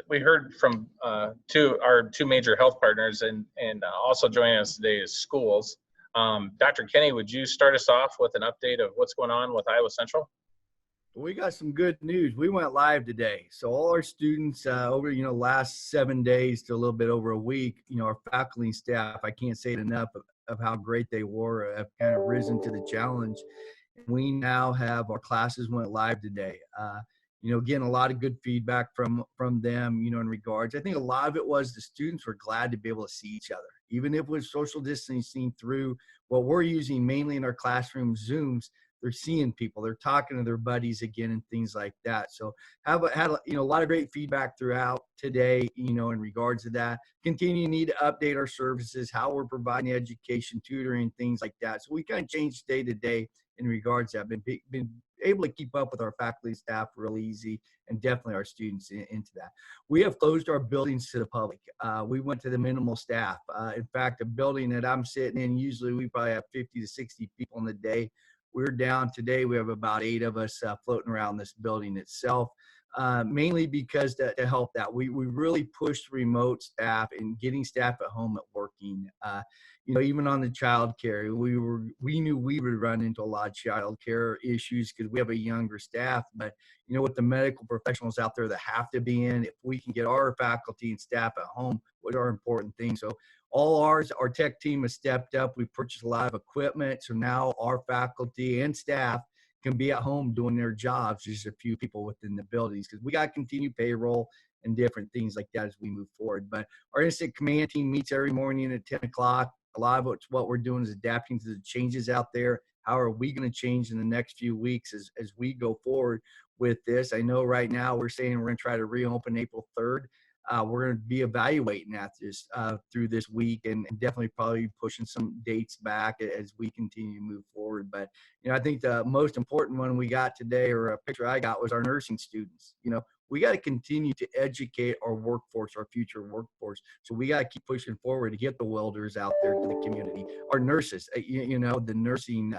we heard from our two major health partners, and also joining us today is schools. Dr. Kenny, would you start us off with an update of what's going on with Iowa Central? We got some good news. We went live today. So all our students over, last 7 days to a little bit over a week, our faculty and staff, I can't say it enough of how great they were, have kind of risen to the challenge. And we now have our classes went live today. Again, a lot of good feedback from them, in regards. I think a lot of it was the students were glad to be able to see each other, even if it was social distancing through what we're using mainly in our classroom Zooms. They're seeing people, they're talking to their buddies again and things like that. So had a lot of great feedback throughout today, in regards to that. Continue to need to update our services, how we're providing education, tutoring, things like that. So we kind of changed day to day in regards to that. Been able to keep up with our faculty and staff real easy, and definitely our students into that. We have closed our buildings to the public. We went to the minimal staff. In fact, the building that I'm sitting in, usually we probably have 50 to 60 people in the day. We're down today. We have about 8 of us floating around this building itself, mainly because to help that. We really pushed remote staff and getting staff at home at working. Even on the child care, we knew we would run into a lot of child care issues because we have a younger staff. But, with the medical professionals out there that have to be in, if we can get our faculty and staff at home, what are important things. So all our tech team has stepped up. We purchased a lot of equipment. So now our faculty and staff can be at home doing their jobs, just a few people within the buildings, because we got to continue payroll and different things like that as we move forward. But our incident command team meets every morning at 10 o'clock. A lot of what we're doing is adapting to the changes out there. How are we going to change in the next few weeks as we go forward with this? I know right now we're saying we're going to try to reopen April 3rd. We're going to be evaluating that through this week, and definitely probably pushing some dates back as we continue to move forward. But, I think the most important one we got today, or a picture I got, was our nursing students. We got to continue to educate our workforce, our future workforce. So we got to keep pushing forward to get the welders out there to the community. Our nurses, the nursing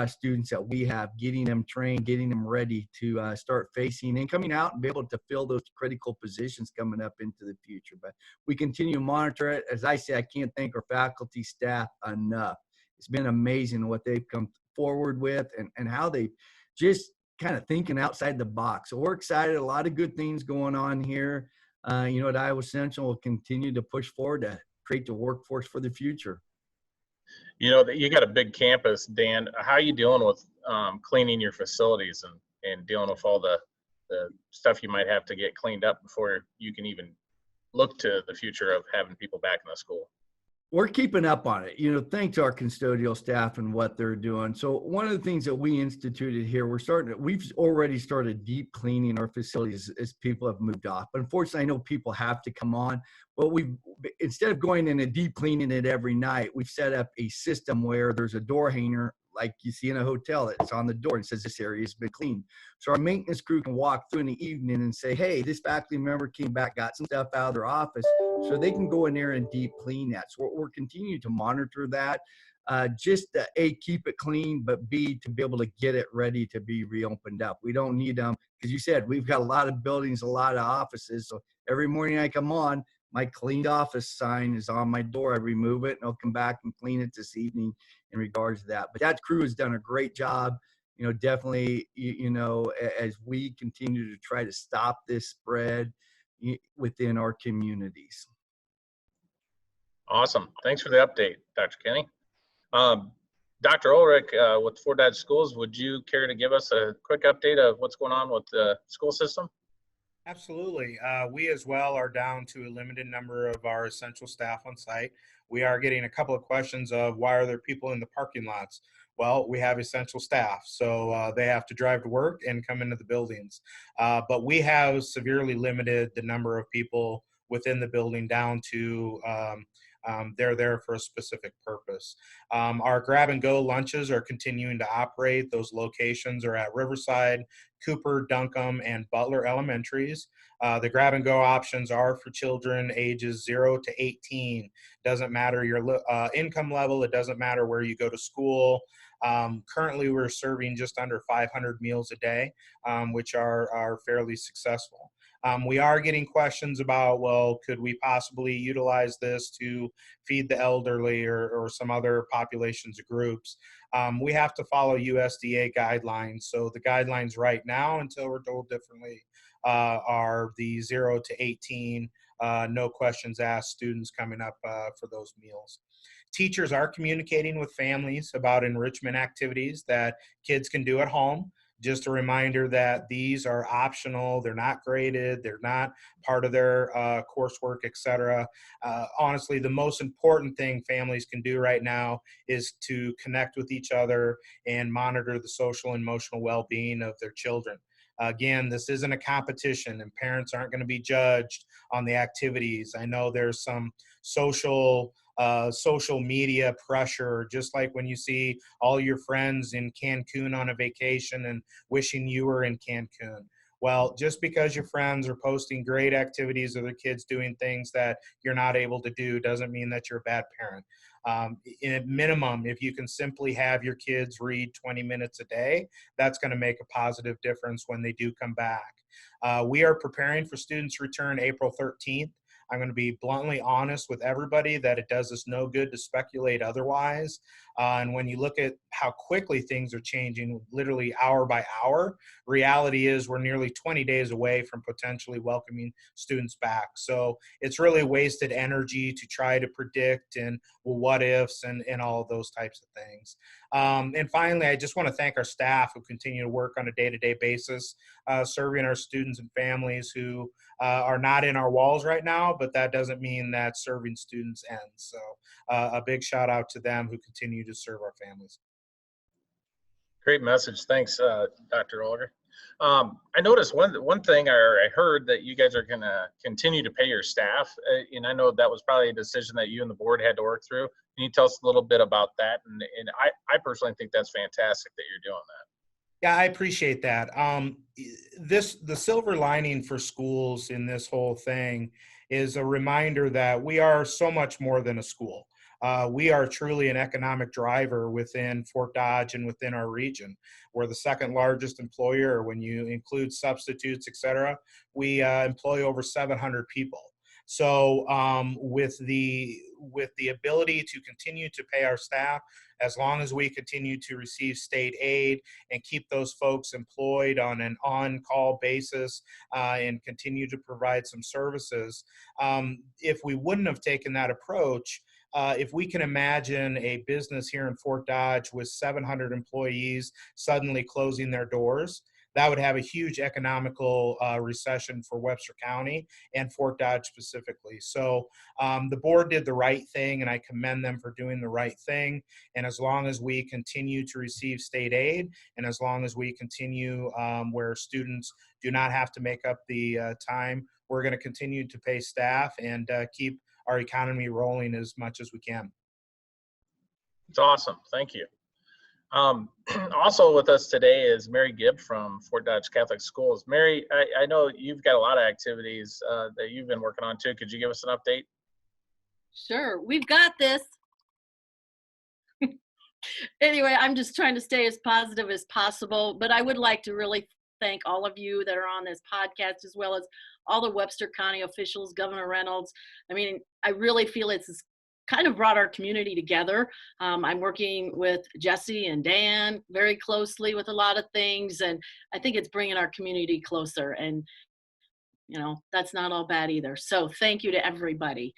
students that we have, getting them trained, getting them ready to start facing and coming out and be able to fill those critical positions coming up into the future. But we continue to monitor it. As I say, I can't thank our faculty, staff enough. It's been amazing what they've come forward with and how they just kind of thinking outside the box. So we're excited. A lot of good things going on here. At Iowa Central, we'll continue to push forward to create the workforce for the future. You got a big campus, Dan. How are you dealing with cleaning your facilities and dealing with all the stuff you might have to get cleaned up before you can even look to the future of having people back in the school? We're keeping up on it, thanks to our custodial staff and what they're doing. So one of the things that we instituted here, we've already started deep cleaning our facilities as people have moved off. Unfortunately, I know people have to come on, but instead of going in and deep cleaning it every night, we've set up a system where there's a door hanger like you see in a hotel. It's on the door and says this area has been cleaned. So our maintenance crew can walk through in the evening and say, hey, this faculty member came back, got some stuff out of their office, so they can go in there and deep clean that. So we're continuing to monitor that, just to A, keep it clean, but B, to be able to get it ready to be reopened up. We don't need them, because you said we've got a lot of buildings, a lot of offices. So every morning I come on, my cleaned office sign is on my door. I remove it and I'll come back and clean it this evening in regards to that. But that crew has done a great job. Definitely, as we continue to try to stop this spread within our communities. Awesome. Thanks for the update, Dr. Kenny. Dr. Ulrich, with Fort Dodge Schools, would you care to give us a quick update of what's going on with the school system? Absolutely. We as well are down to a limited number of our essential staff on site. We are getting a couple of questions of why are there people in the parking lots? Well, we have essential staff, so they have to drive to work and come into the buildings. But we have severely limited the number of people within the building down to they're there for a specific purpose. Our grab and go lunches are continuing to operate. Those locations are at Riverside, Cooper, Duncombe, and Butler Elementaries. The grab and go options are for children ages 0 to 18. Doesn't matter your income level. It doesn't matter where you go to school. Currently, we're serving just under 500 meals a day, which are fairly successful. We are getting questions about, well, could we possibly utilize this to feed the elderly or some other populations or groups? We have to follow USDA guidelines. So the guidelines right now, until we're told differently, are the 0 to 18, no questions asked students coming up for those meals. Teachers are communicating with families about enrichment activities that kids can do at home. Just a reminder that these are optional, they're not graded, they're not part of their coursework, etc. Honestly, the most important thing families can do right now is to connect with each other and monitor the social and emotional well-being of their children. Again, this isn't a competition, and parents aren't going to be judged on the activities. I know there's some social media pressure, just like when you see all your friends in Cancun on a vacation and wishing you were in Cancun. Well, just because your friends are posting great activities or their kids doing things that you're not able to do doesn't mean that you're a bad parent. In a minimum, if you can simply have your kids read 20 minutes a day, that's going to make a positive difference when they do come back. We are preparing for students' return April 13th. I'm going to be bluntly honest with everybody that it does us no good to speculate otherwise. And when you look at how quickly things are changing, literally hour by hour, reality is we're nearly 20 days away from potentially welcoming students back. So it's really wasted energy to try to predict and well, what ifs and all of those types of things. And finally, I just want to thank our staff who continue to work on a day-to-day basis, serving our students and families who are not in our walls right now, but that doesn't mean that serving students ends. So a big shout out to them who continue to serve our families. Great message. Thanks, Dr. Olger. I noticed one thing, I heard that you guys are going to continue to pay your staff, and I know that was probably a decision that you and the board had to work through. Can you tell us a little bit about that? And I personally think that's fantastic that you're doing that. Yeah, I appreciate that. The silver lining for schools in this whole thing is a reminder that we are so much more than a school. We are truly an economic driver within Fort Dodge and within our region. We're the second largest employer when you include substitutes, et cetera. We employ over 700 people. So with the ability to continue to pay our staff, as long as we continue to receive state aid and keep those folks employed on an on-call basis and continue to provide some services, if we wouldn't have taken that approach, if we can imagine a business here in Fort Dodge with 700 employees suddenly closing their doors, that would have a huge economical recession for Webster County and Fort Dodge specifically. So the board did the right thing, and I commend them for doing the right thing. And as long as we continue to receive state aid, and as long as we continue where students do not have to make up the time, we're going to continue to pay staff and keep our economy rolling as much as we can. It's awesome. Thank you. Also with us today is Mary Gibb from Fort Dodge Catholic Schools. Mary, I know you've got a lot of activities that you've been working on too. Could you give us an update? Sure, we've got this. Anyway, I'm just trying to stay as positive as possible, but I would like to really thank all of you that are on this podcast, as well as all the Webster County officials, Governor Reynolds. I mean, I really feel it's kind of brought our community together. I'm working with Jesse and Dan very closely with a lot of things, and I think it's bringing our community closer, and you know, that's not all bad either. So thank you to everybody.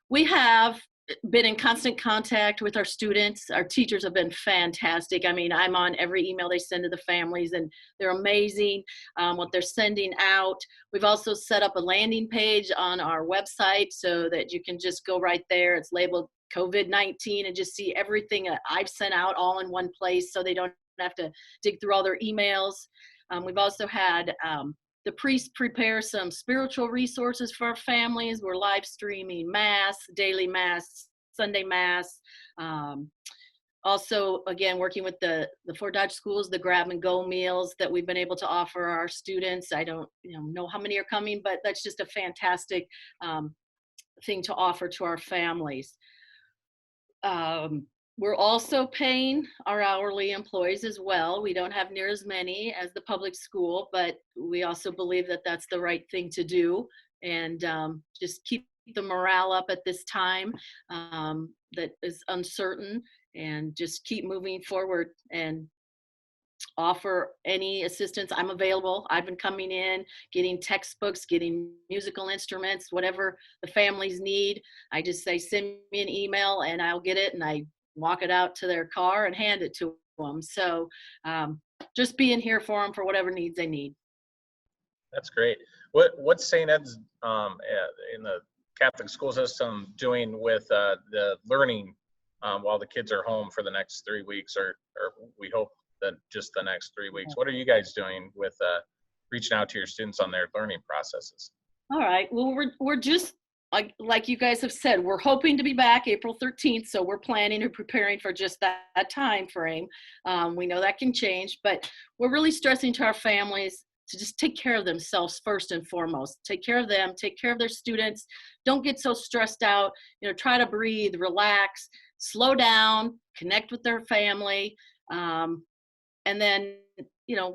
We have been in constant contact with our students. Our teachers have been fantastic. I mean, I'm on every email they send to the families, and they're amazing what they're sending out. We've also set up a landing page on our website so that you can just go right there. It's labeled COVID-19 and just see everything that I've sent out all in one place, so they don't have to dig through all their emails. We've also had the priests prepare some spiritual resources for our families. We're live streaming Mass, daily Mass, Sunday Mass. Also, again, working with the Fort Dodge schools, the grab and go meals that we've been able to offer our students. I don't know how many are coming, but that's just a fantastic thing to offer to our families. We're also paying our hourly employees as well. We don't have near as many as the public school, but we also believe that that's the right thing to do, and just keep the morale up at this time that is uncertain, and just keep moving forward and offer any assistance. I'm available. I've been coming in, getting textbooks, getting musical instruments, whatever the families need. I just say, send me an email and I'll get it, and I walk it out to their car and hand it to them. So just being here for them for whatever needs they need. That's great. What's St. Ed's in the Catholic school system doing with the learning while the kids are home for the next 3 weeks, or we hope that just the next 3 weeks? What are you guys doing with reaching out to your students on their learning processes? All right. Well, we're just like you guys have said, we're hoping to be back April 13th. So we're planning and preparing for just that time frame. We know that can change, but we're really stressing to our families to just take care of themselves first and foremost. Take care of them, take care of their students. Don't get so stressed out. Try to breathe, relax, slow down, connect with their family. And then,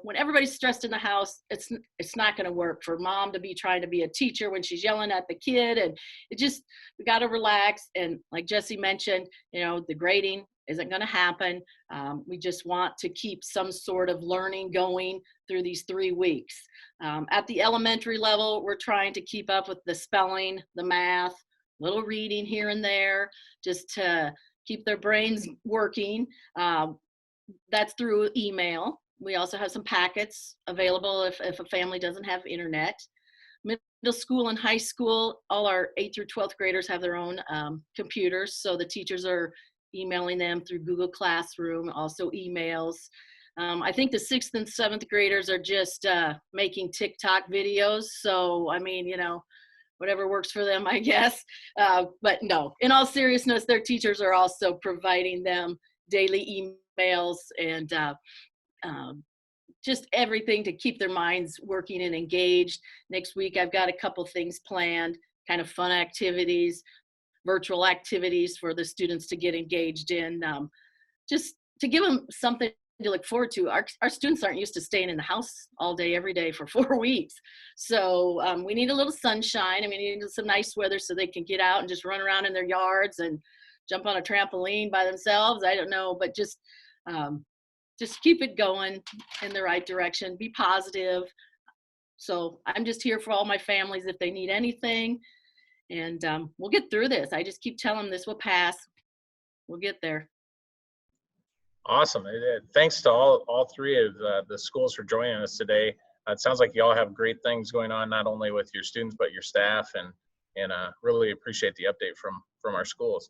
when everybody's stressed in the house, it's not going to work for mom to be trying to be a teacher when she's yelling at the kid. And we got to relax. And like Jesse mentioned, the grading isn't going to happen. We just want to keep some sort of learning going through these 3 weeks. At the elementary level, we're trying to keep up with the spelling, the math, little reading here and there, just to keep their brains working. That's through email. We also have some packets available if a family doesn't have internet. Middle school and high school, all our 8th through 12th graders have their own computers, so the teachers are emailing them through Google Classroom, also emails. I think the 6th and 7th graders are just making TikTok videos, so whatever works for them, I guess. But no, in all seriousness, their teachers are also providing them daily emails and just everything to keep their minds working and engaged. Next week, I've got a couple things planned, kind of fun activities, virtual activities for the students to get engaged in, just to give them something to look forward to. Our students aren't used to staying in the house all day, every day for 4 weeks. So we need a little sunshine. We need some nice weather so they can get out and just run around in their yards and jump on a trampoline by themselves. I don't know, but just keep it going in the right direction. Be positive. So I'm just here for all my families if they need anything. And we'll get through this. I just keep telling them this will pass. We'll get there. Awesome. Thanks to all three of the schools for joining us today. It sounds like you all have great things going on, not only with your students, but your staff, and really appreciate the update from our schools.